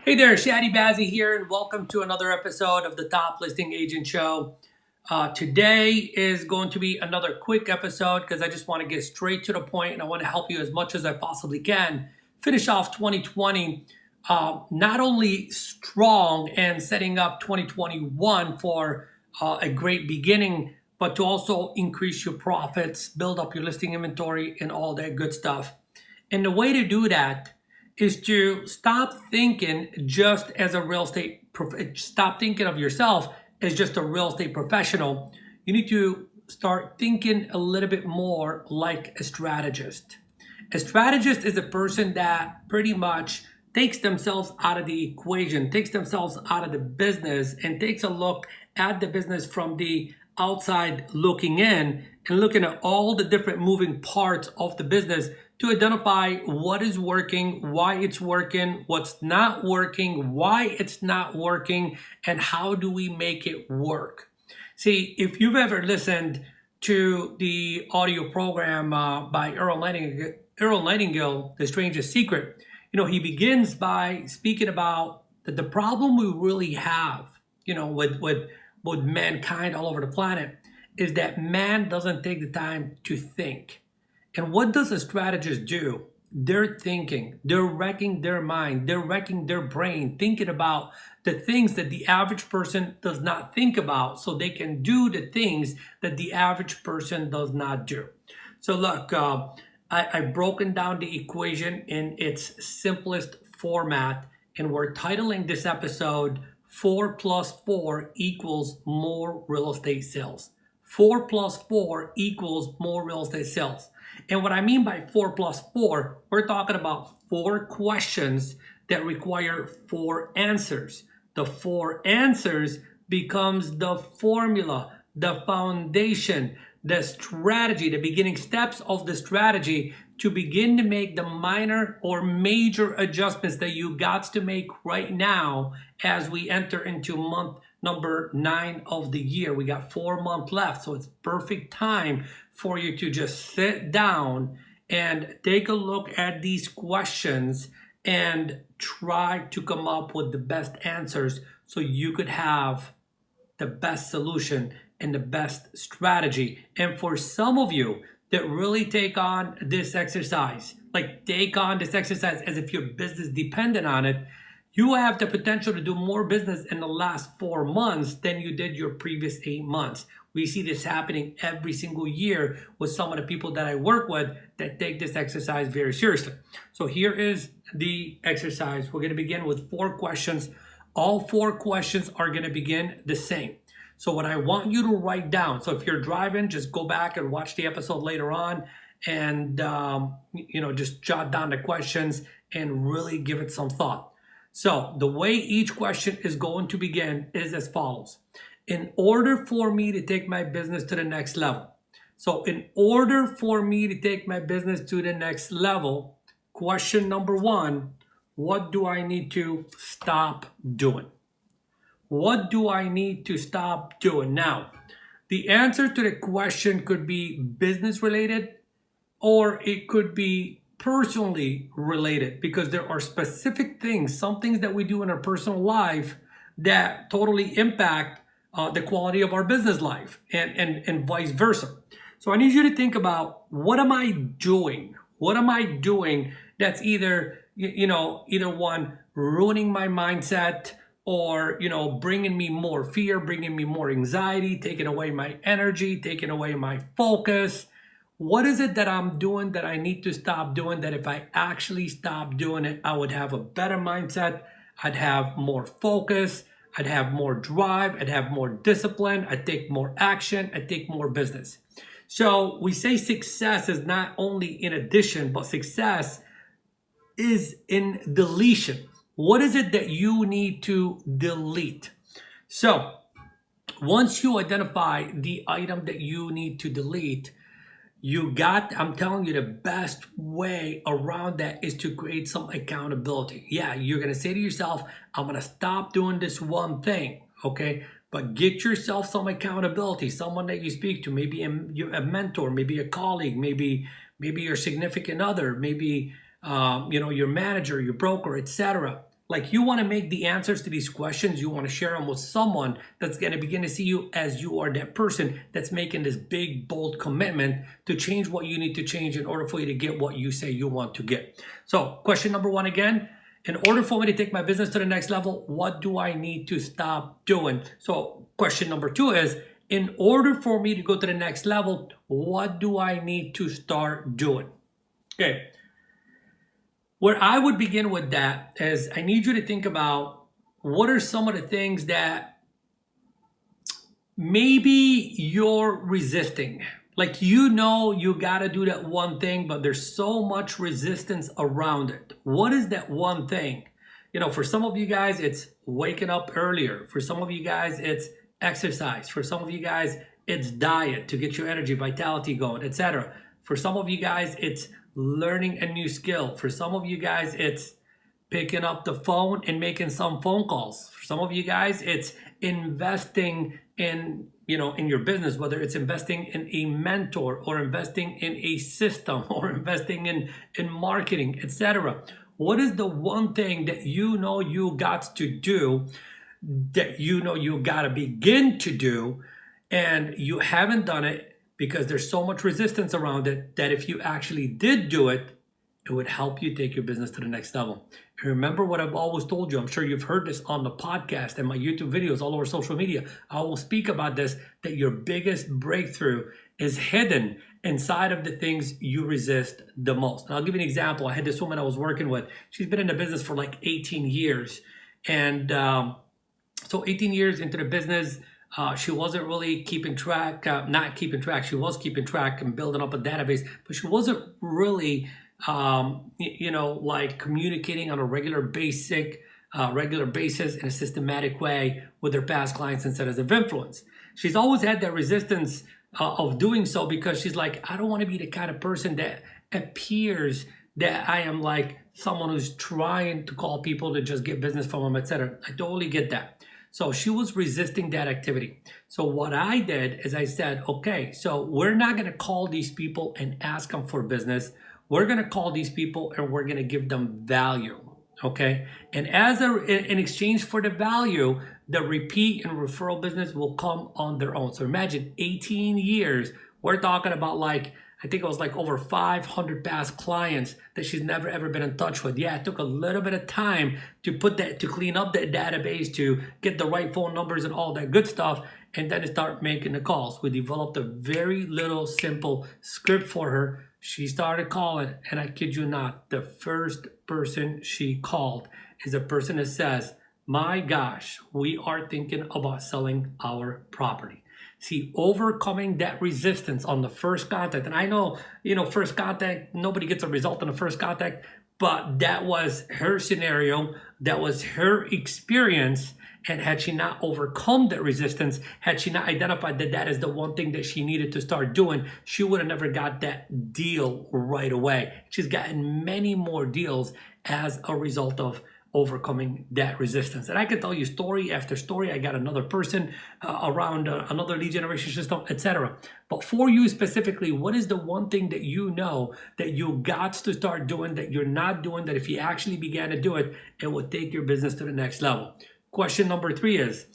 Hey there, Chadi Bazzi here, and welcome to another episode of the Top Listing Agent Show. Today is going to be another quick episode because I just want to get straight to the point and I want to help you as much as I possibly can finish off 2020 not only strong and setting up 2021 for a great beginning, but to also increase your profits, build up your listing inventory, and all that good stuff. And the way to do that is to stop thinking just as a real estate, stop thinking of yourself as just a real estate professional. You need to start thinking a little bit more like a strategist. A strategist is a person that pretty much takes themselves out of the equation, takes themselves out of the business, and takes a look at the business from the outside looking in and looking at all the different moving parts of the business to identify what is working, why it's working, what's not working, why it's not working, and how do we make it work. See, if you've ever listened to the audio program by Earl Nightingale, The Strangest Secret, he begins by speaking about the problem we really have, with mankind all over the planet is that man doesn't take the time to think. And what does a strategist do? They're thinking, they're wrecking their mind, they're wrecking their brain, thinking about the things that the average person does not think about so they can do the things that the average person does not do. So look, I've broken down the equation in its simplest format, and we're titling this episode 4 plus 4 equals more real estate sales. 4 plus 4 equals more real estate sales. And what I mean by 4 plus 4, we're talking about 4 questions that require 4 answers. The 4 answers becomes the formula, the foundation, the strategy, the beginning steps of the strategy to begin to make the minor or major adjustments that you got to make right now as we enter into month number 9 of the year. We got 4 months left, so it's perfect time for you to just sit down and take a look at these questions and try to come up with the best answers so you could have the best solution and the best strategy. And for some of you that really take on this exercise, as if your business depended on it, you have the potential to do more business in the last 4 months than you did your previous 8 months. We see this happening every single year with some of the people that I work with that take this exercise very seriously. So here is the exercise. We're going to begin with 4 questions. All 4 questions are going to begin the same. So what I want you to write down, so if you're driving, just go back and watch the episode later on and, just jot down the questions and really give it some thought. So the way each question is going to begin is as follows. In order for me to take my business to the next level. So in order for me to take my business to the next level, question number 1, what do I need to stop doing? What do I need to stop doing? Now, the answer to the question could be business related or it could be personally related because there are specific things, some things that we do in our personal life that totally impact the quality of our business life and vice versa. So I need you to think about what am I doing? What am I doing that's either, either one, ruining my mindset or, bringing me more fear, bringing me more anxiety, taking away my energy, taking away my focus. What is it that I'm doing that I need to stop doing that if I actually stop doing it, I would have a better mindset, I'd have more focus, I'd have more drive, I'd have more discipline, I'd take more action, I'd take more business. So we say success is not only in addition, but success is in deletion. What is it that you need to delete? So once you identify the item that you need to delete, I'm telling you, the best way around that is to create some accountability. Yeah, you're going to say to yourself, I'm going to stop doing this one thing, okay? But get yourself some accountability, someone that you speak to, maybe a mentor, maybe a colleague, maybe your significant other, maybe your manager, your broker, etc. Like you want to make the answers to these questions, you want to share them with someone that's going to begin to see you as you are that person that's making this big, bold commitment to change what you need to change in order for you to get what you say you want to get. So question number one again, in order for me to take my business to the next level, what do I need to stop doing? So question number two is, in order for me to go to the next level, what do I need to start doing? Okay. Where I would begin with that is I need you to think about what are some of the things that maybe you're resisting. Like you know you got to do that one thing, but there's so much resistance around it. What is that one thing? You know, for some of you guys, it's waking up earlier. For some of you guys, it's exercise. For some of you guys, it's diet to get your energy, vitality going, etc. For some of you guys, it's learning a new skill. For some of you guys, it's picking up the phone and making some phone calls. For some of you guys, it's investing in, in your business, whether it's investing in a mentor or investing in a system or investing in marketing, etc. What is the one thing that you know you got to do, that you know you got to begin to do, and you haven't done it because there's so much resistance around it that if you actually did do it, it would help you take your business to the next level. And remember what I've always told you. I'm sure you've heard this on the podcast and my YouTube videos all over social media. I will speak about this, that your biggest breakthrough is hidden inside of the things you resist the most. And I'll give you an example. I had this woman I was working with. She's been in the business for like 18 years. And so 18 years into the business, she wasn't really keeping track, not keeping track. She was keeping track and building up a database, but she wasn't really, like communicating on a regular basis in a systematic way with her past clients and centers of influence. She's always had that resistance of doing so because she's like, I don't want to be the kind of person that appears that I am like someone who's trying to call people to just get business from them, etc. I totally get that. So she was resisting that activity. So what I did is I said, okay, so we're not going to call these people and ask them for business. We're going to call these people and we're going to give them value. Okay. And in exchange for the value, the repeat and referral business will come on their own. So imagine 18 years, we're talking about like, I think it was like over 500 past clients that she's never ever been in touch with. Yeah, it took a little bit of time to clean up that database, to get the right phone numbers and all that good stuff, and then start making the calls. We developed a very little simple script for her. She started calling, and I kid you not, the first person she called is a person that says, my gosh, we are thinking about selling our property. See, overcoming that resistance on the first contact. And I know, first contact, nobody gets a result on the first contact, but that was her scenario. That was her experience. And had she not overcome that resistance, had she not identified that that is the one thing that she needed to start doing, she would have never got that deal right away. She's gotten many more deals as a result of overcoming that resistance. And I can tell you story after story. I got another person around another lead generation system, etc. But for you specifically, what is the one thing that you know that you got to start doing, that you're not doing, that if you actually began to do it, it would take your business to the next level? Question number 3 is,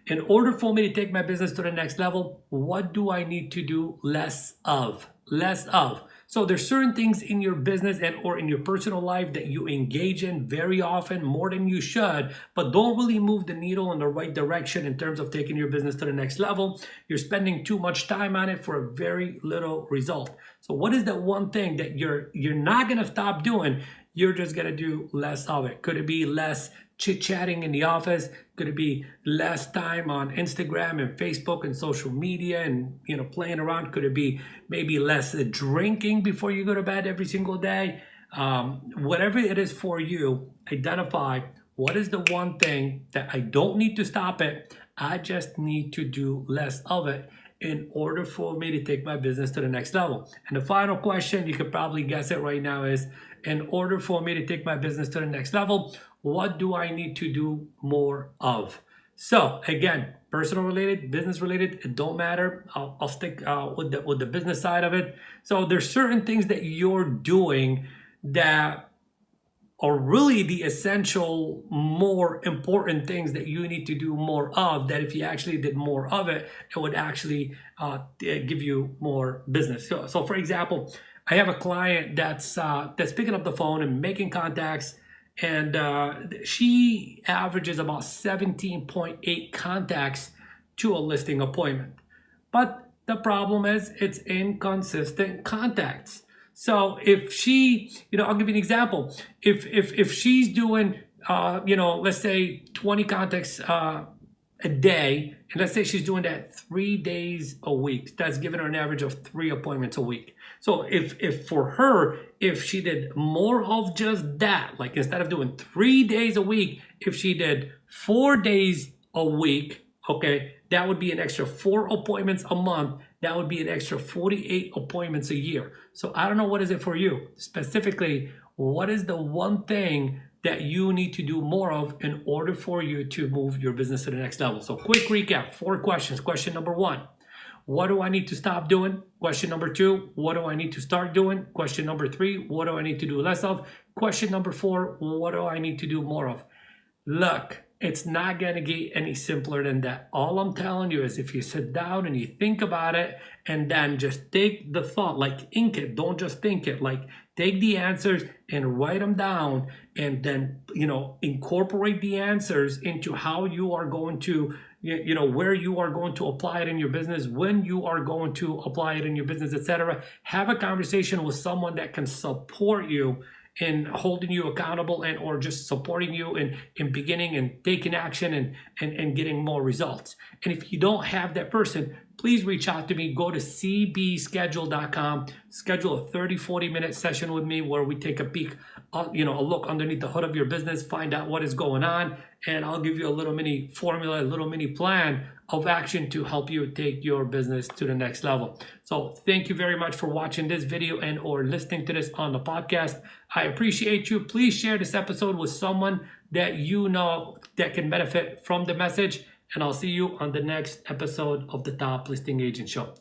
in order for me to take my business to the next level, what do I need to do less of? Less of. So there's certain things in your business and or in your personal life that you engage in very often, more than you should, but don't really move the needle in the right direction in terms of taking your business to the next level. You're spending too much time on it for a very little result. So what is that one thing that you're not going to stop doing? You're just going to do less of it. Could it be less chit-chatting in the office? Could it be less time on Instagram and Facebook and social media and playing around? Could it be maybe less drinking before you go to bed every single day? Whatever it is for you, identify what is the one thing that I don't need to stop it. I just need to do less of it in order for me to take my business to the next level. And the final question, you could probably guess it right now, is in order for me to take my business to the next level, what do I need to do more of? So again, personal related, business related, it don't matter. I'll stick with the business side of it. So there's certain things that you're doing that are really the essential, more important things that you need to do more of, that if you actually did more of it, it would actually give you more business. So for example, I have a client that's picking up the phone and making contacts, and she averages about 17.8 contacts to a listing appointment. But the problem is it's inconsistent contacts. So if she, I'll give you an example. If she's doing, let's say 20 contacts a day, and let's say she's doing that 3 days a week, that's giving her an average of 3 appointments a week. So if for her, if she did more of just that, like instead of doing 3 days a week, if she did 4 days a week, okay, that would be an extra 4 appointments a month. That would be an extra 48 appointments a year. So I don't know, what is it for you? Specifically, what is the one thing that you need to do more of in order for you to move your business to the next level? So quick recap, 4 questions. Question number 1, what do I need to stop doing? Question number 2, what do I need to start doing? Question number 3, what do I need to do less of? Question number 4, what do I need to do more of? Look, it's not going to get any simpler than that. All I'm telling you is, if you sit down and you think about it, and then just take the thought, like ink it, don't just think it, like take the answers and write them down, and then, incorporate the answers into how you are going to, where you are going to apply it in your business, when you are going to apply it in your business, etc. Have a conversation with someone that can support you in holding you accountable, and or just supporting you in beginning and taking action and getting more results. And if you don't have that person, please reach out to me. Go to cbschedule.com, schedule a 30-40 minute session with me where we take a peek, a look underneath the hood of your business, find out what is going on, and I'll give you a little mini formula, a little mini plan of action to help you take your business to the next level. So thank you very much for watching this video and or listening to this on the podcast. I appreciate you. Please share this episode with someone that you know that can benefit from the message, and I'll see you on the next episode of the Top Listing Agent Show.